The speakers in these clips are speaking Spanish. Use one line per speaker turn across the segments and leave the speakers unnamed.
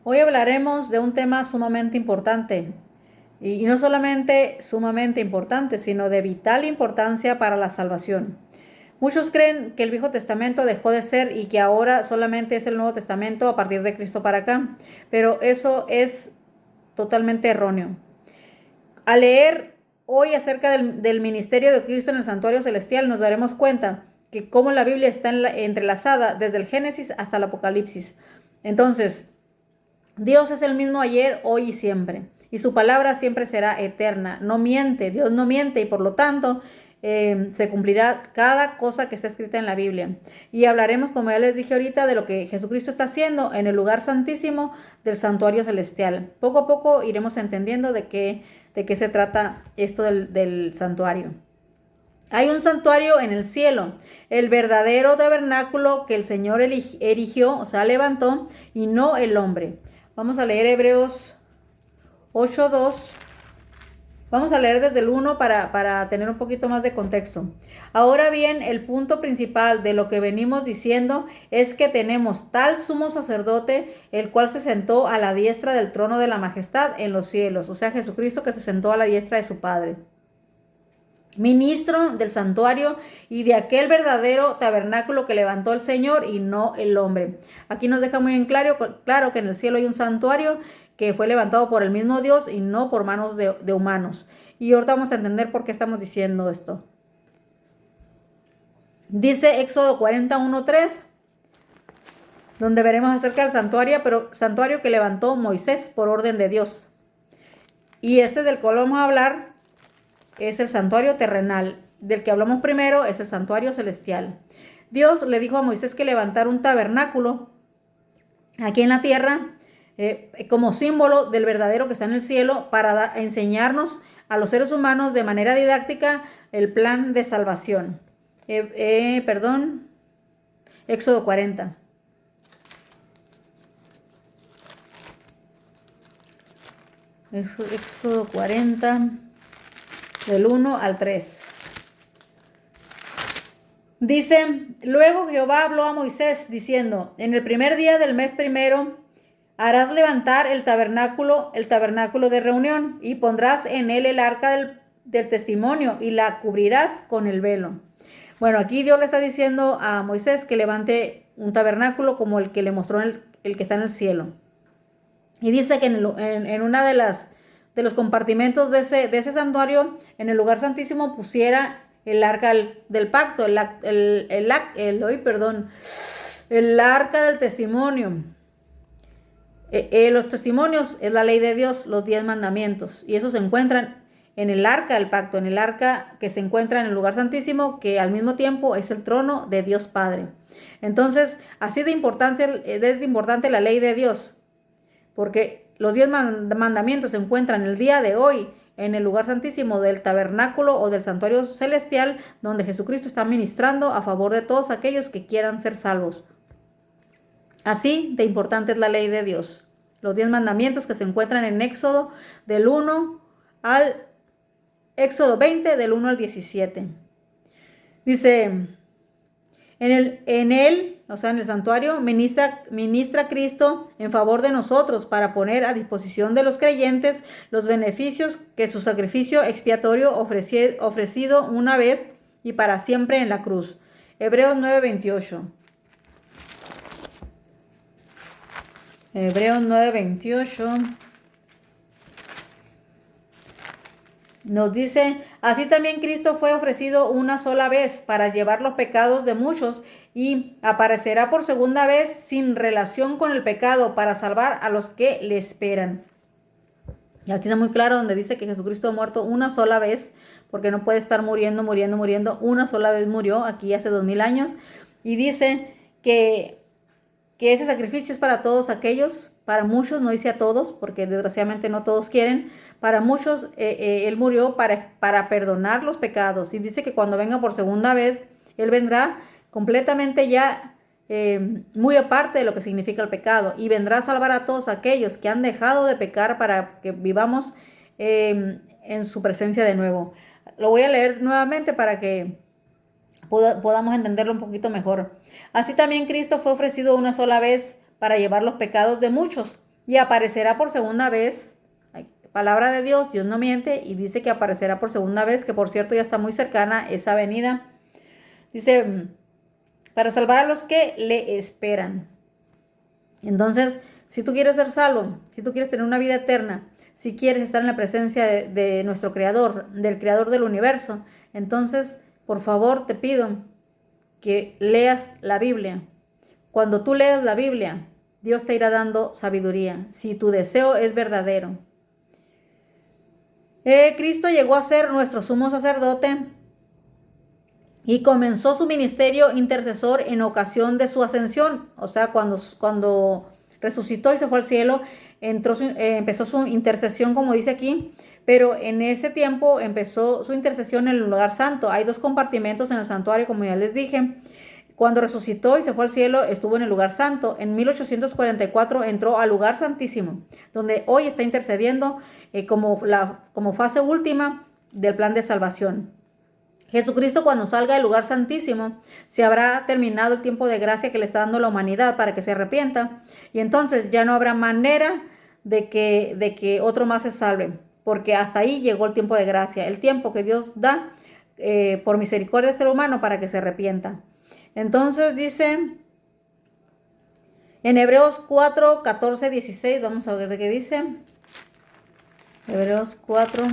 Hoy hablaremos de un tema sumamente importante y no solamente sumamente importante, sino de vital importancia para la salvación. Muchos creen que el Viejo Testamento dejó de ser y que ahora solamente es el Nuevo Testamento a partir de Cristo para acá, pero eso es totalmente erróneo. Al leer hoy acerca del ministerio de Cristo en el santuario celestial, nos daremos cuenta que cómo la Biblia está entrelazada desde el Génesis hasta el Apocalipsis. Entonces, Dios es el mismo ayer, hoy y siempre. Y su palabra siempre será eterna. No miente, Dios no miente y por lo tanto se cumplirá cada cosa que está escrita en la Biblia. Y hablaremos, como ya les dije ahorita, de lo que Jesucristo está haciendo en el lugar santísimo del santuario celestial. Poco a poco iremos entendiendo de qué se trata esto del santuario. Hay un santuario en el cielo, el verdadero tabernáculo que el Señor erigió, o sea, levantó, y no el hombre. Vamos a leer Hebreos 8:2. Vamos a leer desde el 1 para tener un poquito más de contexto. Ahora bien, el punto principal de lo que venimos diciendo es que tenemos tal sumo sacerdote, el cual se sentó a la diestra del trono de la majestad en los cielos, o sea, Jesucristo que se sentó a la diestra de su Padre, ministro del santuario y de aquel verdadero tabernáculo que levantó el Señor y no el hombre. Aquí nos deja muy en claro que en el cielo hay un santuario que fue levantado por el mismo Dios y no por manos de humanos. Y ahorita vamos a entender por qué estamos diciendo esto. Dice Éxodo 41:3, donde veremos acerca del santuario que levantó Moisés por orden de Dios. Y este del cual vamos a hablar es el santuario terrenal. Del que hablamos primero es el santuario celestial. Dios le dijo a Moisés que levantara un tabernáculo aquí en la tierra como símbolo del verdadero que está en el cielo para enseñarnos a los seres humanos de manera didáctica el plan de salvación. Éxodo 40. Éxodo 40, del 1 al 3. Dice, luego Jehová habló a Moisés diciendo, en el primer día del mes primero harás levantar el tabernáculo de reunión, y pondrás en él el arca del testimonio, y la cubrirás con el velo. Bueno, aquí Dios le está diciendo a Moisés que levante un tabernáculo como el que le mostró el que está en el cielo. Y dice que en una de los compartimentos de ese santuario, en el lugar santísimo, pusiera el arca del pacto, el arca del testimonio. Los testimonios es la ley de Dios, los 10 mandamientos, y esos se encuentran en el arca del pacto, en el arca que se encuentra en el lugar santísimo, que al mismo tiempo es el trono de Dios Padre. Entonces, así de importante la ley de Dios, porque los 10 mandamientos se encuentran el día de hoy en el lugar santísimo del tabernáculo o del santuario celestial, donde Jesucristo está ministrando a favor de todos aquellos que quieran ser salvos. Así de importante es la ley de Dios. Los 10 mandamientos que se encuentran en Éxodo del 1 al Éxodo 20, del 1 al 17. Dice, en él, o sea, en el santuario, ministra Cristo en favor de nosotros para poner a disposición de los creyentes los beneficios que su sacrificio expiatorio ofrecido una vez y para siempre en la cruz. Hebreos 9:28. Hebreos 9:28 nos dice, así también Cristo fue ofrecido una sola vez para llevar los pecados de muchos y aparecerá por segunda vez sin relación con el pecado para salvar a los que le esperan. Y aquí está muy claro donde dice que Jesucristo ha muerto una sola vez, porque no puede estar muriendo. Una sola vez murió aquí hace 2000 años. Y dice que ese sacrificio es para todos aquellos, para muchos, no dice a todos, porque desgraciadamente no todos quieren, para muchos Él murió para perdonar los pecados, y dice que cuando venga por segunda vez, Él vendrá completamente ya muy aparte de lo que significa el pecado, y vendrá a salvar a todos aquellos que han dejado de pecar para que vivamos en su presencia de nuevo. Lo voy a leer nuevamente para que podamos entenderlo un poquito mejor. Así también Cristo fue ofrecido una sola vez para llevar los pecados de muchos, y aparecerá por segunda vez. Palabra de Dios, Dios no miente, y dice que aparecerá por segunda vez, que por cierto ya está muy cercana esa venida. Dice, para salvar a los que le esperan. Entonces, si tú quieres ser salvo, si tú quieres tener una vida eterna, si quieres estar en la presencia de nuestro Creador, del Creador del universo, entonces, por favor, te pido que leas la Biblia. Cuando tú leas la Biblia, Dios te irá dando sabiduría, si tu deseo es verdadero. Cristo llegó a ser nuestro sumo sacerdote y comenzó su ministerio intercesor en ocasión de su ascensión. O sea, cuando resucitó y se fue al cielo, empezó su intercesión, como dice aquí, pero en ese tiempo empezó su intercesión en el lugar santo. Hay dos compartimentos en el santuario, como ya les dije. Cuando resucitó y se fue al cielo, estuvo en el lugar santo. En 1844 entró al lugar santísimo, donde hoy está intercediendo como fase última del plan de salvación. Jesucristo, cuando salga del lugar santísimo, se habrá terminado el tiempo de gracia que le está dando la humanidad para que se arrepienta, y entonces ya no habrá manera de que otro más se salve, porque hasta ahí llegó el tiempo de gracia, el tiempo que Dios da por misericordia al ser humano para que se arrepienta. Entonces dice en Hebreos 4, 14, 16, vamos a ver de qué dice. Hebreos 4,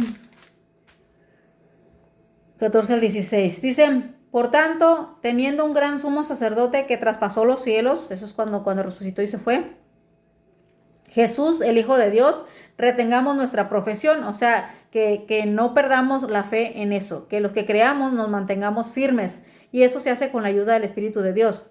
14 al 16. Dice, por tanto, teniendo un gran sumo sacerdote que traspasó los cielos, eso es cuando resucitó y se fue, Jesús, el Hijo de Dios, retengamos nuestra profesión, o sea, que no perdamos la fe en eso, que los que creamos nos mantengamos firmes, y eso se hace con la ayuda del Espíritu de Dios.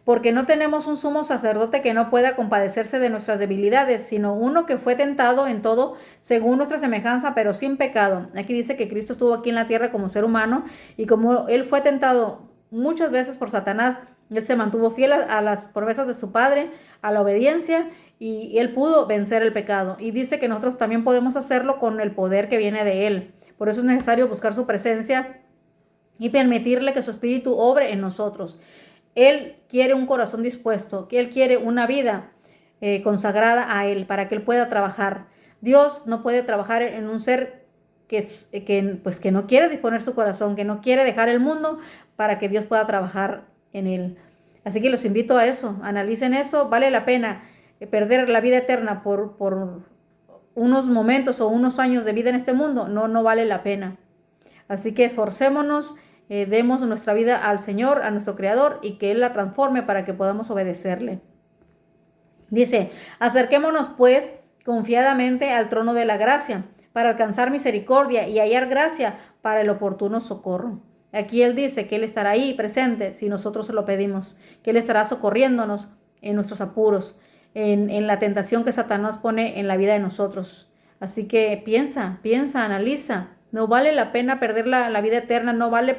Porque no tenemos un sumo sacerdote que no pueda compadecerse de nuestras debilidades, sino uno que fue tentado en todo según nuestra semejanza, pero sin pecado. Aquí dice que Cristo estuvo aquí en la tierra como ser humano, y como Él fue tentado muchas veces por Satanás, Él se mantuvo fiel a las promesas de su Padre, a la obediencia, y Él pudo vencer el pecado. Y dice que nosotros también podemos hacerlo con el poder que viene de Él. Por eso es necesario buscar su presencia y permitirle que su Espíritu obre en nosotros. Él quiere un corazón dispuesto, que Él quiere una vida consagrada a Él para que Él pueda trabajar. Dios no puede trabajar en un ser que no quiere disponer su corazón, que no quiere dejar el mundo para que Dios pueda trabajar en él. Así que los invito a eso, analicen eso. ¿Vale la pena perder la vida eterna por unos momentos o unos años de vida en este mundo? No, no vale la pena. Así que esforcémonos, demos nuestra vida al Señor, a nuestro Creador, y que Él la transforme para que podamos obedecerle. Dice, acerquémonos pues confiadamente al trono de la gracia para alcanzar misericordia y hallar gracia para el oportuno socorro. Aquí Él dice que Él estará ahí presente si nosotros se lo pedimos, que Él estará socorriéndonos en nuestros apuros, en la tentación que Satanás pone en la vida de nosotros. Así que piensa, analiza. No vale la pena perder la vida eterna, no vale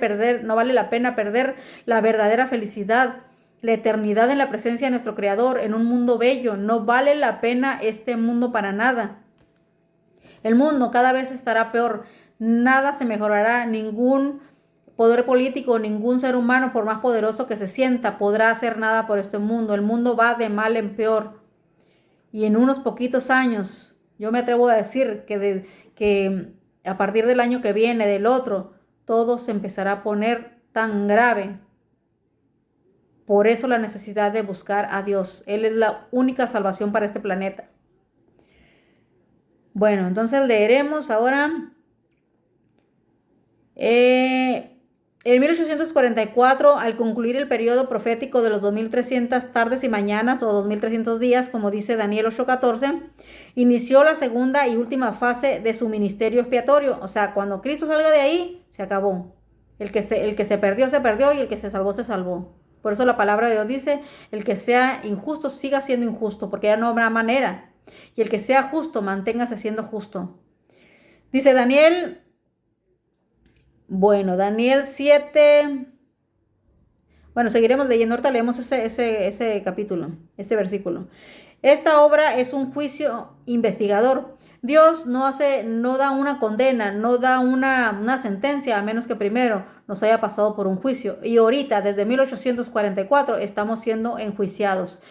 la pena perder la verdadera felicidad, la eternidad en la presencia de nuestro Creador, en un mundo bello. No vale la pena este mundo para nada. El mundo cada vez estará peor, nada se mejorará, ningún poder político, ningún ser humano, por más poderoso que se sienta, podrá hacer nada por este mundo. El mundo va de mal en peor. Y en unos poquitos años, yo me atrevo a decir que a partir del año que viene, del otro, todo se empezará a poner tan grave. Por eso la necesidad de buscar a Dios. Él es la única salvación para este planeta. Bueno, entonces leeremos ahora. En 1844, al concluir el periodo profético de los 2300 tardes y mañanas o 2300 días, como dice Daniel 8:14, inició la segunda y última fase de su ministerio expiatorio. O sea, cuando Cristo salga de ahí, se acabó. El que se perdió, se perdió, y el que se salvó, se salvó. Por eso la palabra de Dios dice, el que sea injusto, siga siendo injusto, porque ya no habrá manera. Y el que sea justo, manténgase siendo justo. Dice Daniel... Bueno, Daniel 7. Bueno, seguiremos leyendo. Ahorita leemos ese capítulo, ese versículo. Esta obra es un juicio investigador. Dios no da una condena, no da una sentencia, a menos que primero nos haya pasado por un juicio. Y ahorita, desde 1844, estamos siendo enjuiciados.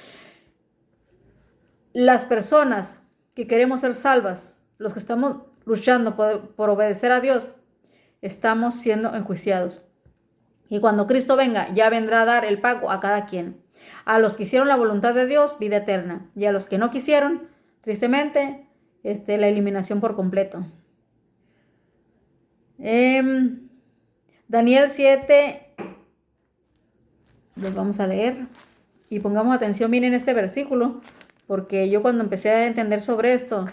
las personas que queremos ser salvas, los que estamos luchando por obedecer a Dios, estamos siendo enjuiciados. Y cuando Cristo venga, ya vendrá a dar el pago a cada quien. A los que hicieron la voluntad de Dios, vida eterna. Y a los que no quisieron, tristemente, la eliminación por completo. Daniel 7, los vamos a leer. Y pongamos atención bien en este versículo, porque yo cuando empecé a entender sobre esto,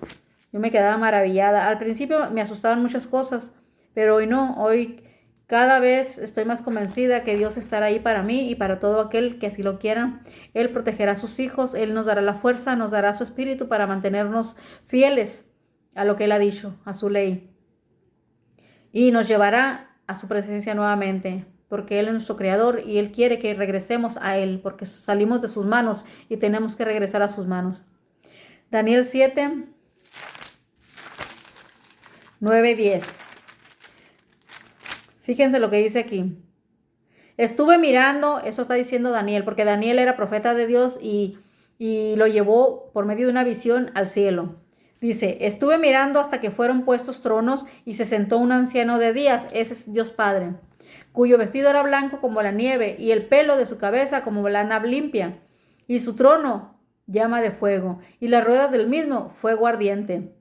yo me quedaba maravillada. Al principio me asustaban muchas cosas, pero hoy no, hoy cada vez estoy más convencida que Dios estará ahí para mí y para todo aquel que así lo quiera. Él protegerá a sus hijos, Él nos dará la fuerza, nos dará su espíritu para mantenernos fieles a lo que Él ha dicho, a su ley. Y nos llevará a su presencia nuevamente, porque Él es nuestro creador y Él quiere que regresemos a Él, porque salimos de sus manos y tenemos que regresar a sus manos. Daniel 7, 9, 10. Fíjense lo que dice aquí. Estuve mirando, eso está diciendo Daniel, porque Daniel era profeta de Dios y lo llevó por medio de una visión al cielo. Dice, estuve mirando hasta que fueron puestos tronos y se sentó un anciano de días, ese es Dios Padre, cuyo vestido era blanco como la nieve y el pelo de su cabeza como lana limpia, y su trono llama de fuego, y las ruedas del mismo fuego ardiente.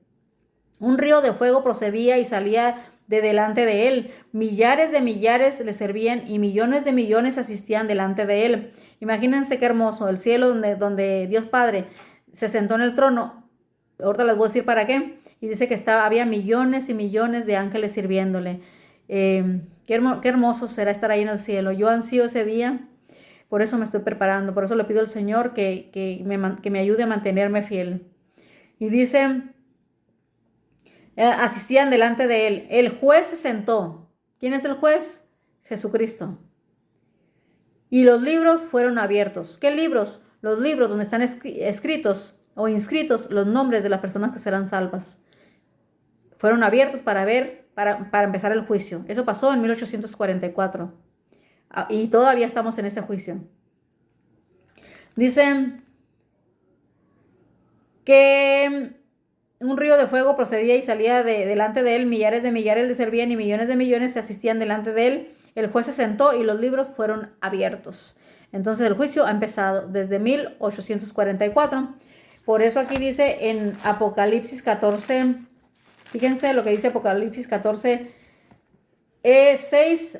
Un río de fuego procedía y salía de delante de él. Millares de millares le servían y millones de millones asistían delante de él. Imagínense qué hermoso, el cielo donde Dios Padre se sentó en el trono. Ahorita les voy a decir para qué. Y dice que había millones y millones de ángeles sirviéndole. Qué hermoso será estar ahí en el cielo. Yo ansío ese día, por eso me estoy preparando. Por eso le pido al Señor que me ayude a mantenerme fiel. Y dice, asistían delante de él. El juez se sentó. ¿Quién es el juez? Jesucristo. Y los libros fueron abiertos. ¿Qué libros? Los libros donde están escritos o inscritos los nombres de las personas que serán salvas. Fueron abiertos para empezar el juicio. Eso pasó en 1844. Y todavía estamos en ese juicio. Dicen que un río de fuego procedía y salía delante de él, millares de millares le servían y millones de millones se asistían delante de él. El juez se sentó y los libros fueron abiertos. Entonces el juicio ha empezado desde 1844. Por eso aquí dice en Apocalipsis 14, fíjense lo que dice Apocalipsis 14, 6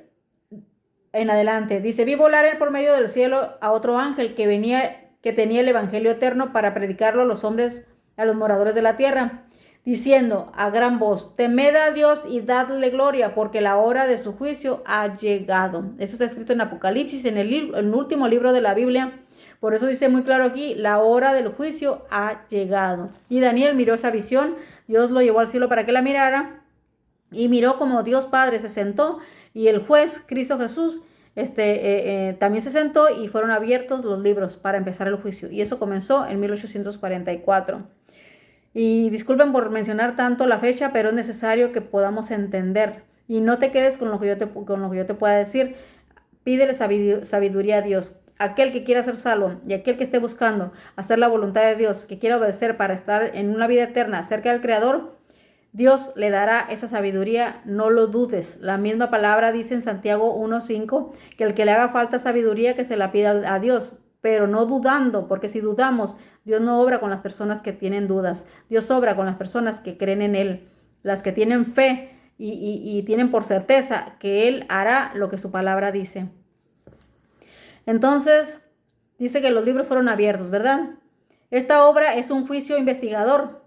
en adelante. Dice, vi volar por medio del cielo a otro ángel que tenía el evangelio eterno para predicarlo a los hombres, a los moradores de la tierra, diciendo a gran voz, temed a Dios y dadle gloria, porque la hora de su juicio ha llegado. Eso está escrito en Apocalipsis, en el último libro de la Biblia. Por eso dice muy claro aquí, la hora del juicio ha llegado. Y Daniel miró esa visión, Dios lo llevó al cielo para que la mirara, y miró como Dios Padre se sentó, y el juez, Cristo Jesús, también se sentó y fueron abiertos los libros para empezar el juicio. Y eso comenzó en 1844. Y disculpen por mencionar tanto la fecha, pero es necesario que podamos entender. Y no te quedes con lo que yo te pueda decir. Pídele sabiduría a Dios. Aquel que quiera ser salvo y aquel que esté buscando hacer la voluntad de Dios, que quiera obedecer para estar en una vida eterna cerca del Creador, Dios le dará esa sabiduría, no lo dudes. La misma palabra dice en Santiago 1:5 que el que le haga falta sabiduría que se la pida a Dios, pero no dudando, porque si dudamos, Dios no obra con las personas que tienen dudas. Dios obra con las personas que creen en Él, las que tienen fe y tienen por certeza que Él hará lo que su palabra dice. Entonces, dice que los libros fueron abiertos, ¿verdad? Esta obra es un juicio investigador.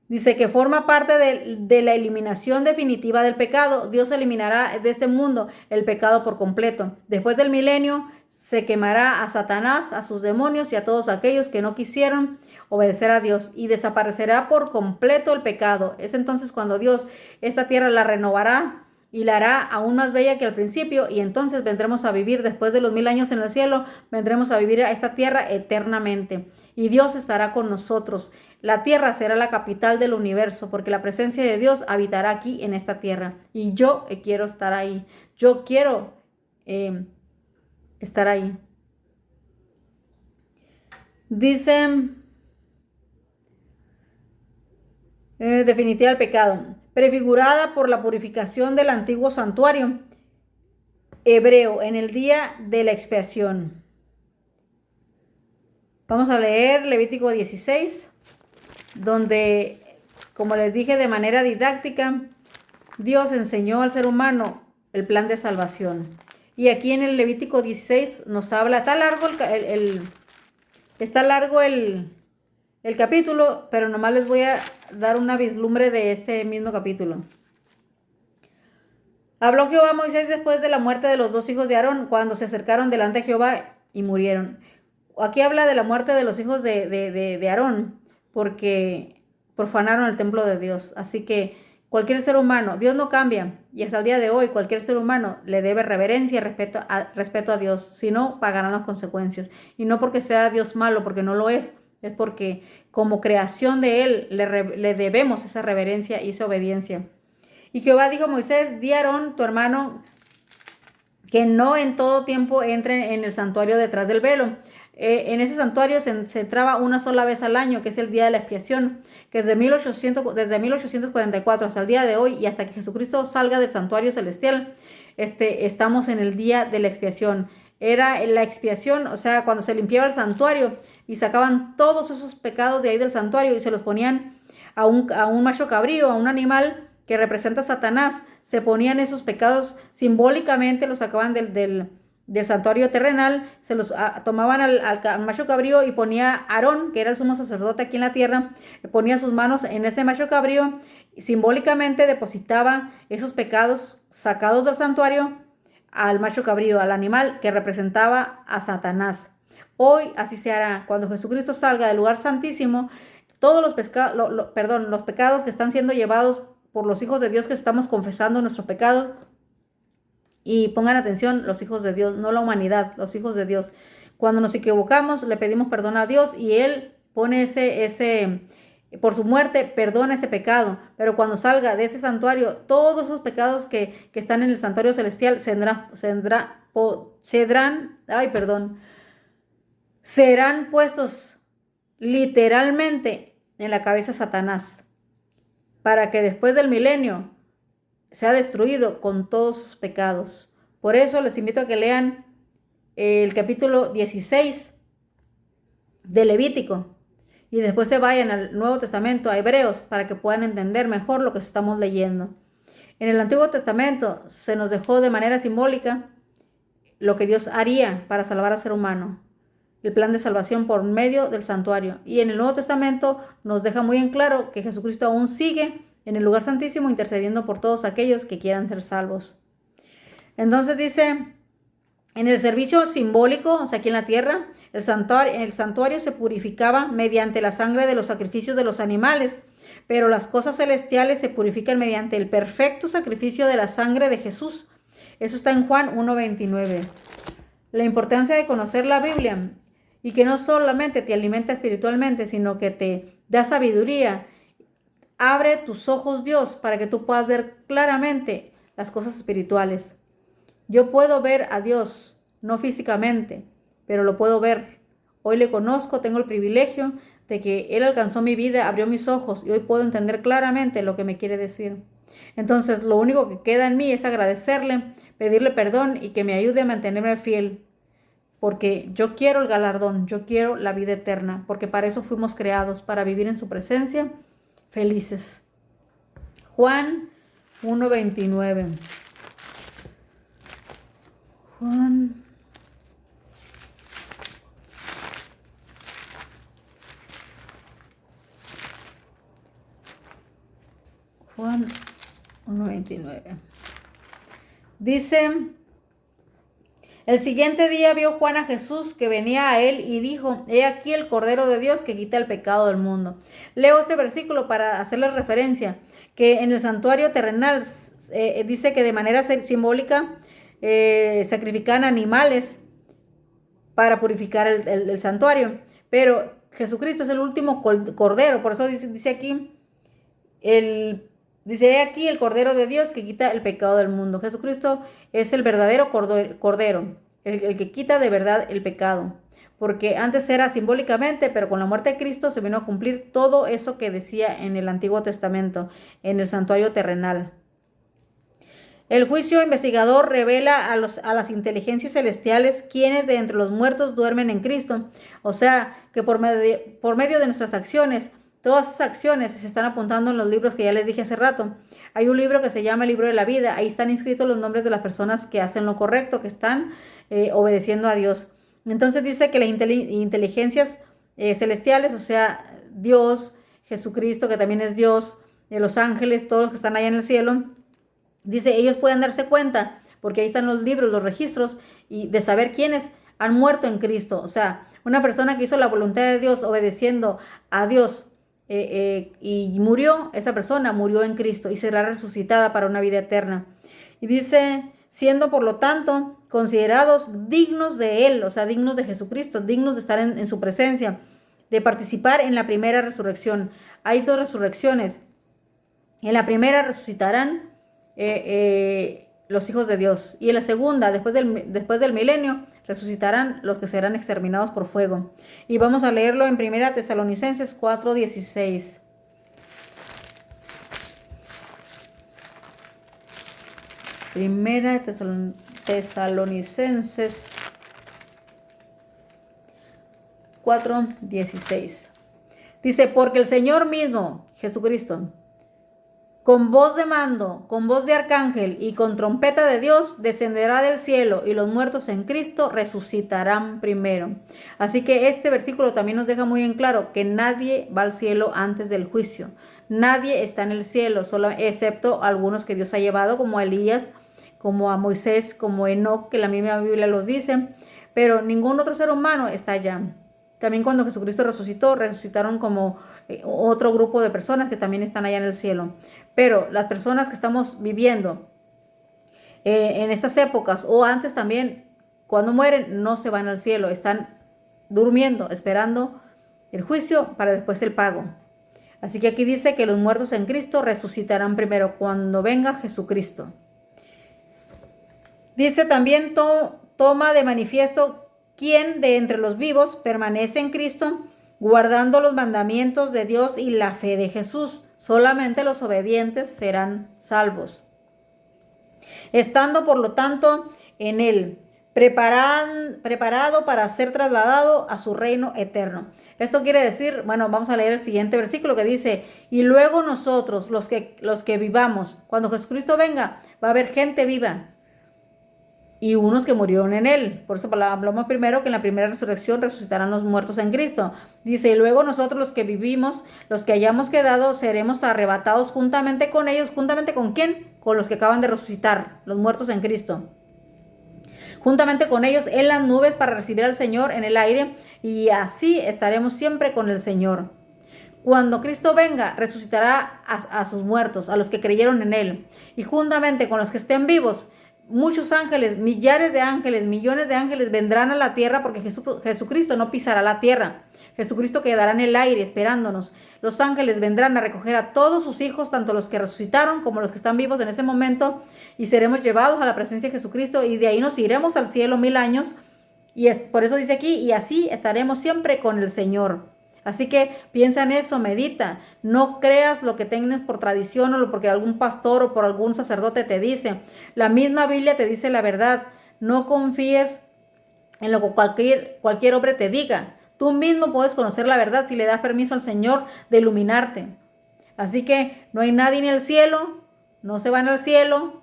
Dice que forma parte de la eliminación definitiva del pecado. Dios eliminará de este mundo el pecado por completo. Después del milenio se quemará a Satanás, a sus demonios y a todos aquellos que no quisieron obedecer a Dios, y desaparecerá por completo el pecado. Es entonces cuando Dios esta tierra la renovará y la hará aún más bella que al principio, y entonces vendremos a vivir después de los 1000 años en el cielo, vendremos a vivir a esta tierra eternamente, y Dios estará con nosotros. La tierra será la capital del universo, porque la presencia de Dios habitará aquí en esta tierra, y yo quiero estar ahí. Yo quiero estar ahí. Dice definitiva del pecado, prefigurada por la purificación del antiguo santuario hebreo en el día de la expiación. Vamos a leer Levítico 16, donde, como les dije, de manera didáctica, Dios enseñó al ser humano el plan de salvación. Y aquí en el Levítico 16 nos habla, está largo el capítulo, pero nomás les voy a dar una vislumbre de este mismo capítulo. Habló Jehová a Moisés después de la muerte de los dos hijos de Aarón, cuando se acercaron delante de Jehová y murieron. Aquí habla de la muerte de los hijos de Aarón, porque profanaron el templo de Dios. Así que cualquier ser humano, Dios no cambia, y hasta el día de hoy cualquier ser humano le debe reverencia y respeto a Dios, si no, pagarán las consecuencias. Y no porque sea Dios malo, porque no lo es porque como creación de Él le debemos esa reverencia y esa obediencia. Y Jehová dijo a Moisés, di a Aarón, tu hermano, que no en todo tiempo entre en el santuario detrás del velo. En ese santuario se entraba una sola vez al año, que es el día de la expiación, que desde 1844 hasta el día de hoy y hasta que Jesucristo salga del santuario celestial, estamos en el día de la expiación. Era la expiación, o sea, cuando se limpiaba el santuario y sacaban todos esos pecados de ahí del santuario y se los ponían a un macho cabrío, a un animal que representa a Satanás, se ponían esos pecados simbólicamente, los sacaban del santuario terrenal, se los tomaban al macho cabrío y ponía Aarón, que era el sumo sacerdote aquí en la tierra, ponía sus manos en ese macho cabrío y simbólicamente depositaba esos pecados sacados del santuario al macho cabrío, al animal que representaba a Satanás. Hoy así se hará. Cuando Jesucristo salga del lugar santísimo, todos los pecados que están siendo llevados por los hijos de Dios, que estamos confesando nuestros pecados, y pongan atención, los hijos de Dios, no la humanidad, los hijos de Dios. Cuando nos equivocamos, le pedimos perdón a Dios y Él pone por su muerte, perdona ese pecado. Pero cuando salga de ese santuario, todos esos pecados que están en el santuario celestial serán puestos literalmente en la cabeza de Satanás, para que después del milenio sea destruido con todos sus pecados. Por eso les invito a que lean el capítulo 16 de Levítico y después se vayan al Nuevo Testamento, a Hebreos, para que puedan entender mejor lo que estamos leyendo. En el Antiguo Testamento se nos dejó de manera simbólica lo que Dios haría para salvar al ser humano, el plan de salvación por medio del santuario. Y en el Nuevo Testamento nos deja muy en claro que Jesucristo aún sigue en el lugar santísimo intercediendo por todos aquellos que quieran ser salvos. Entonces dice, en el servicio simbólico, o sea, aquí en la tierra, el santuario se purificaba mediante la sangre de los sacrificios de los animales, pero las cosas celestiales se purifican mediante el perfecto sacrificio de la sangre de Jesús. Eso está en Juan 1:29. La importancia de conocer la Biblia y que no solamente te alimenta espiritualmente, sino que te da sabiduría. Abre tus ojos, Dios, para que tú puedas ver claramente las cosas espirituales. Yo puedo ver a Dios, no físicamente, pero lo puedo ver. Hoy le conozco, tengo el privilegio de que Él alcanzó mi vida, abrió mis ojos y hoy puedo entender claramente lo que me quiere decir. Entonces, lo único que queda en mí es agradecerle, pedirle perdón y que me ayude a mantenerme fiel. Porque yo quiero el galardón, yo quiero la vida eterna, porque para eso fuimos creados, para vivir en su presencia felices. Juan 1:29. Juan 1:29. Dice, el siguiente día vio Juan a Jesús que venía a él y dijo, he aquí el Cordero de Dios que quita el pecado del mundo. Leo este versículo para hacerle referencia, que en el santuario terrenal dice que de manera simbólica sacrifican animales para purificar el santuario, pero Jesucristo es el último Cordero, por eso dice aquí, dice, he aquí el Cordero de Dios que quita el pecado del mundo. Jesucristo es el verdadero Cordero, el que quita de verdad el pecado. porque antes era simbólicamente, pero con la muerte de Cristo se vino a cumplir todo eso que decía en el Antiguo Testamento, en el santuario terrenal. El juicio investigador revela a las inteligencias celestiales quienes de entre los muertos duermen en Cristo. O sea, que por medio de nuestras acciones, todas esas acciones se están apuntando en los libros que ya les dije hace rato. Hay un libro que se llama el libro de la vida. Ahí están inscritos los nombres de las personas que hacen lo correcto, que están obedeciendo a Dios. Entonces dice que las inteligencias celestiales, o sea, Dios, Jesucristo, que también es Dios, los ángeles, todos los que están allá en el cielo, dice, ellos pueden darse cuenta, porque ahí están los libros, los registros, y de saber quiénes han muerto en Cristo. O sea, una persona que hizo la voluntad de Dios, obedeciendo a Dios, y murió, esa persona murió en Cristo y será resucitada para una vida eterna. Y dice, siendo por lo tanto considerados dignos de Él, o sea, dignos de Jesucristo, dignos de estar en su presencia, de participar en la primera resurrección. Hay dos resurrecciones. En la primera resucitarán los hijos de Dios. Y en la segunda, después del milenio, resucitarán los que serán exterminados por fuego. Y vamos a leerlo en 1 Tesalonicenses 4:16. Primera Tesalonicenses 4:16. Dice, porque el Señor mismo, Jesucristo, con voz de mando, con voz de arcángel y con trompeta de Dios, descenderá del cielo y los muertos en Cristo resucitarán primero. Así que este versículo también nos deja muy en claro que nadie va al cielo antes del juicio. Nadie está en el cielo, solo excepto algunos que Dios ha llevado, como a Elías, como a Moisés, como Enoc, que la misma Biblia los dice, pero ningún otro ser humano está allá. También cuando Jesucristo resucitó, resucitaron como otro grupo de personas que también están allá en el cielo. Pero las personas que estamos viviendo en estas épocas o antes también, cuando mueren, no se van al cielo, están durmiendo, esperando el juicio para después el pago. Así que aquí dice que los muertos en Cristo resucitarán primero cuando venga Jesucristo. Dice también, toma de manifiesto quién de entre los vivos permanece en Cristo, guardando los mandamientos de Dios y la fe de Jesús. Solamente los obedientes serán salvos. Estando, por lo tanto, en Él, preparado para ser trasladado a su reino eterno. Esto quiere decir, bueno, vamos a leer el siguiente versículo que dice, y luego nosotros, los que vivamos, cuando Jesucristo venga, va a haber gente viva y unos que murieron en Él. Por eso hablamos primero que en la primera resurrección resucitarán los muertos en Cristo. Dice, y luego nosotros los que vivimos, los que hayamos quedado, seremos arrebatados juntamente con ellos. ¿Juntamente con quién? Con los que acaban de resucitar, los muertos en Cristo. Juntamente con ellos en las nubes para recibir al Señor en el aire, y así estaremos siempre con el Señor. Cuando Cristo venga, resucitará a sus muertos, a los que creyeron en Él, y juntamente con los que estén vivos, muchos ángeles, millares de ángeles, millones de ángeles vendrán a la tierra, porque Jesucristo no pisará la tierra. Jesucristo quedará en el aire esperándonos. Los ángeles vendrán a recoger a todos sus hijos, tanto los que resucitaron como los que están vivos en ese momento, y seremos llevados a la presencia de Jesucristo, y de ahí nos iremos al cielo 1000 años. Y por eso dice aquí, y así estaremos siempre con el Señor. Así que piensa en eso, medita. No creas lo que tengas por tradición o porque algún pastor o por algún sacerdote te dice. La misma Biblia te dice la verdad. No confíes en lo que cualquier hombre te diga. Tú mismo puedes conocer la verdad si le das permiso al Señor de iluminarte. Así que no hay nadie en el cielo, no se van al cielo.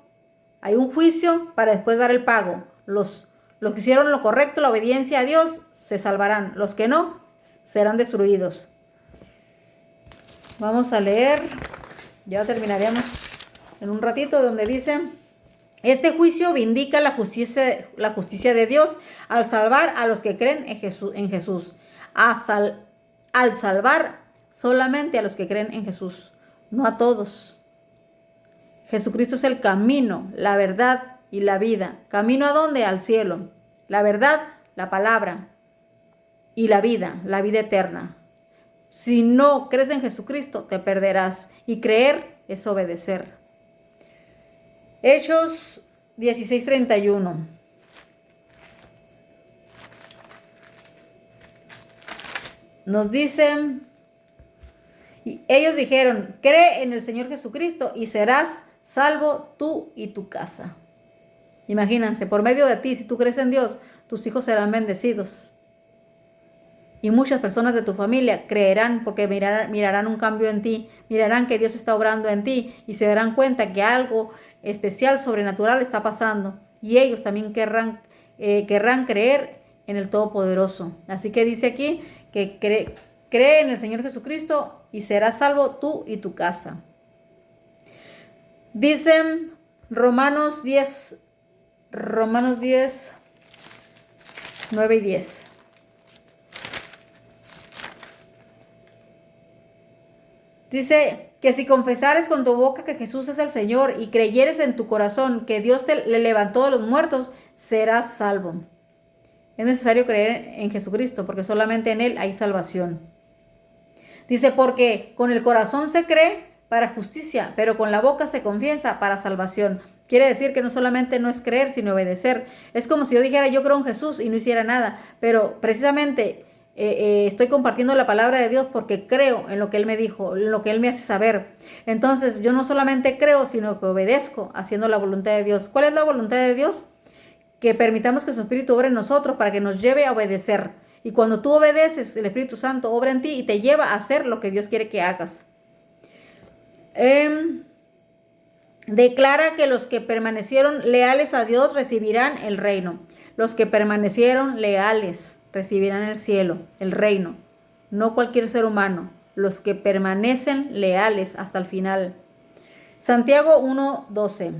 Hay un juicio para después dar el pago. Los que hicieron lo correcto, la obediencia a Dios, se salvarán. Los que no, serán destruidos. Vamos a leer, ya terminaremos en un ratito, donde dice, este juicio vindica la justicia de Dios al salvar a los que creen en Jesús. Al salvar solamente a los que creen en Jesús, no a todos. Jesucristo es el camino, la verdad y la vida. ¿Camino a dónde? Al cielo. La verdad, la palabra. Y la vida eterna. Si no crees en Jesucristo, te perderás. Y creer es obedecer. Hechos 16:31. nos dicen, y ellos dijeron, cree en el Señor Jesucristo y serás salvo tú y tu casa. Imagínense, por medio de ti, si tú crees en Dios, tus hijos serán bendecidos. Y muchas personas de tu familia creerán porque mirarán un cambio en ti, mirarán que Dios está obrando en ti y se darán cuenta que algo especial, sobrenatural está pasando. Y ellos también querrán creer en el Todopoderoso. Así que dice aquí que cree en el Señor Jesucristo y serás salvo tú y tu casa. Dicen Romanos 10, 9 y 10. Dice que si confesares con tu boca que Jesús es el Señor y creyeres en tu corazón que Dios le levantó de los muertos, serás salvo. Es necesario creer en Jesucristo porque solamente en Él hay salvación. Dice, porque con el corazón se cree para justicia, pero con la boca se confiesa para salvación. Quiere decir que no solamente no es creer, sino obedecer. Es como si yo dijera, yo creo en Jesús y no hiciera nada, pero precisamente estoy compartiendo la palabra de Dios porque creo en lo que Él me dijo, en lo que Él me hace saber. Entonces yo no solamente creo, sino que obedezco haciendo la voluntad de Dios. ¿Cuál es la voluntad de Dios? Que permitamos que su Espíritu obre en nosotros para que nos lleve a obedecer. Y cuando tú obedeces, el Espíritu Santo obra en ti y te lleva a hacer lo que Dios quiere que hagas. Declara que los que permanecieron leales a Dios recibirán el reino. Los que permanecieron leales recibirán el cielo, el reino. No cualquier ser humano. Los que permanecen leales hasta el final. Santiago 1:12.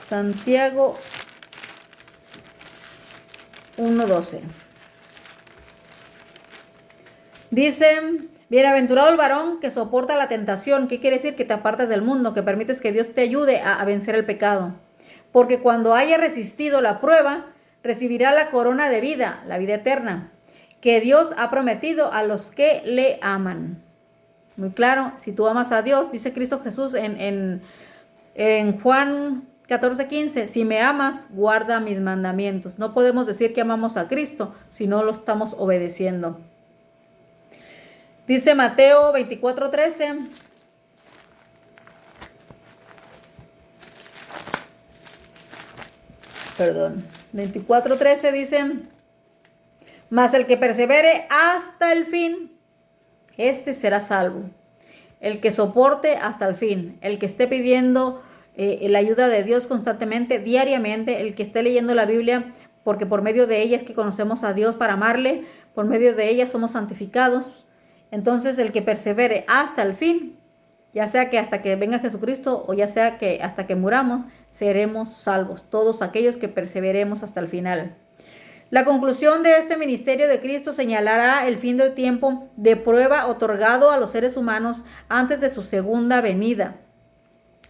Santiago 1:12. Dice, bienaventurado el varón que soporta la tentación. ¿Qué quiere decir? Que te apartas del mundo, que permites que Dios te ayude a vencer el pecado. Porque cuando haya resistido la prueba, recibirá la corona de vida, la vida eterna, que Dios ha prometido a los que le aman. Muy claro, si tú amas a Dios, dice Cristo Jesús en Juan 14:15, si me amas, guarda mis mandamientos. No podemos decir que amamos a Cristo si no lo estamos obedeciendo. Dice Mateo 24:13. Perdón, 24:13 dice, mas el que persevere hasta el fin, este será salvo. El que soporte hasta el fin, el que esté pidiendo la ayuda de Dios constantemente, diariamente, el que esté leyendo la Biblia, porque por medio de ella es que conocemos a Dios para amarle, por medio de ella somos santificados. Entonces el que persevere hasta el fin, ya sea que hasta que venga Jesucristo o ya sea que hasta que muramos, seremos salvos, todos aquellos que perseveremos hasta el final. La conclusión de este ministerio de Cristo señalará el fin del tiempo de prueba otorgado a los seres humanos antes de su segunda venida.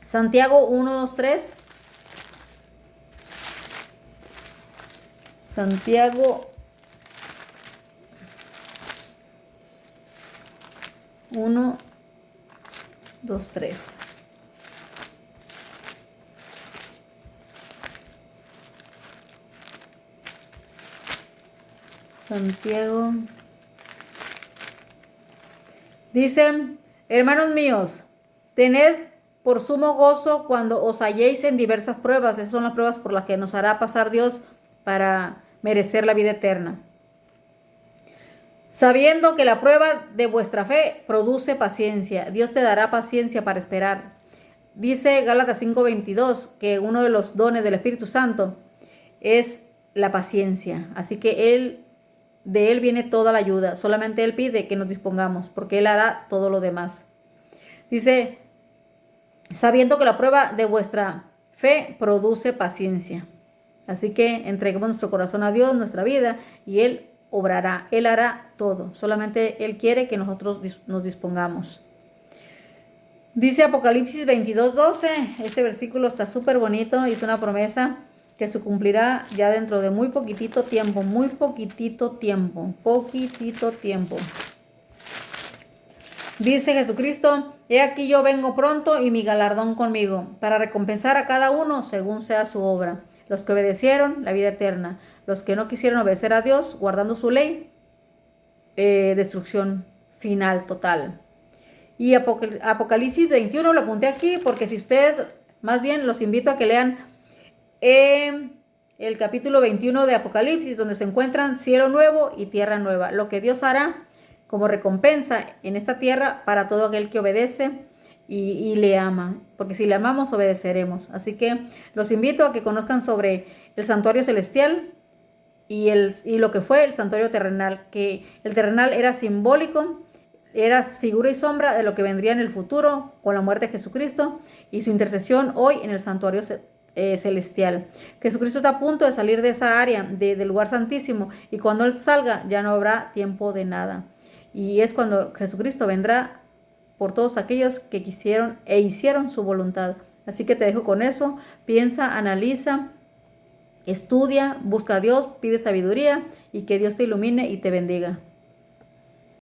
Santiago 1:2-3. Santiago 1:2-3. Santiago dice, hermanos míos, tened por sumo gozo cuando os halléis en diversas pruebas. Esas son las pruebas por las que nos hará pasar Dios para merecer la vida eterna. Sabiendo que la prueba de vuestra fe produce paciencia. Dios te dará paciencia para esperar. Dice Gálatas 5:22 que uno de los dones del Espíritu Santo es la paciencia. Así que de Él viene toda la ayuda. Solamente Él pide que nos dispongamos porque Él hará todo lo demás. Dice, sabiendo que la prueba de vuestra fe produce paciencia. Así que entreguemos nuestro corazón a Dios, nuestra vida, y Él obrará. Él hará todo. Solamente Él quiere que nosotros nos dispongamos. Dice Apocalipsis 22:12. Este versículo está súper bonito y es una promesa que se cumplirá ya dentro de muy poquitito tiempo. Muy poquitito tiempo. Poquitito tiempo. Dice Jesucristo, he aquí yo vengo pronto y mi galardón conmigo, para recompensar a cada uno según sea su obra. Los que obedecieron, la vida eterna. Los que no quisieron obedecer a Dios, guardando su ley, destrucción final, total. Y Apocalipsis 21 lo apunté aquí porque si ustedes, más bien los invito a que lean el capítulo 21 de Apocalipsis, donde se encuentran cielo nuevo y tierra nueva, lo que Dios hará como recompensa en esta tierra para todo aquel que obedece y le ama, porque si le amamos obedeceremos. Así que los invito a que conozcan sobre el santuario celestial y lo que fue el santuario terrenal, que el terrenal era simbólico, era figura y sombra de lo que vendría en el futuro con la muerte de Jesucristo y su intercesión hoy en el santuario celestial. Jesucristo está a punto de salir de esa área, del lugar santísimo, y cuando Él salga ya no habrá tiempo de nada. Y es cuando Jesucristo vendrá por todos aquellos que quisieron e hicieron su voluntad. Así que te dejo con eso. Piensa, analiza, estudia, busca a Dios, pide sabiduría y que Dios te ilumine y te bendiga.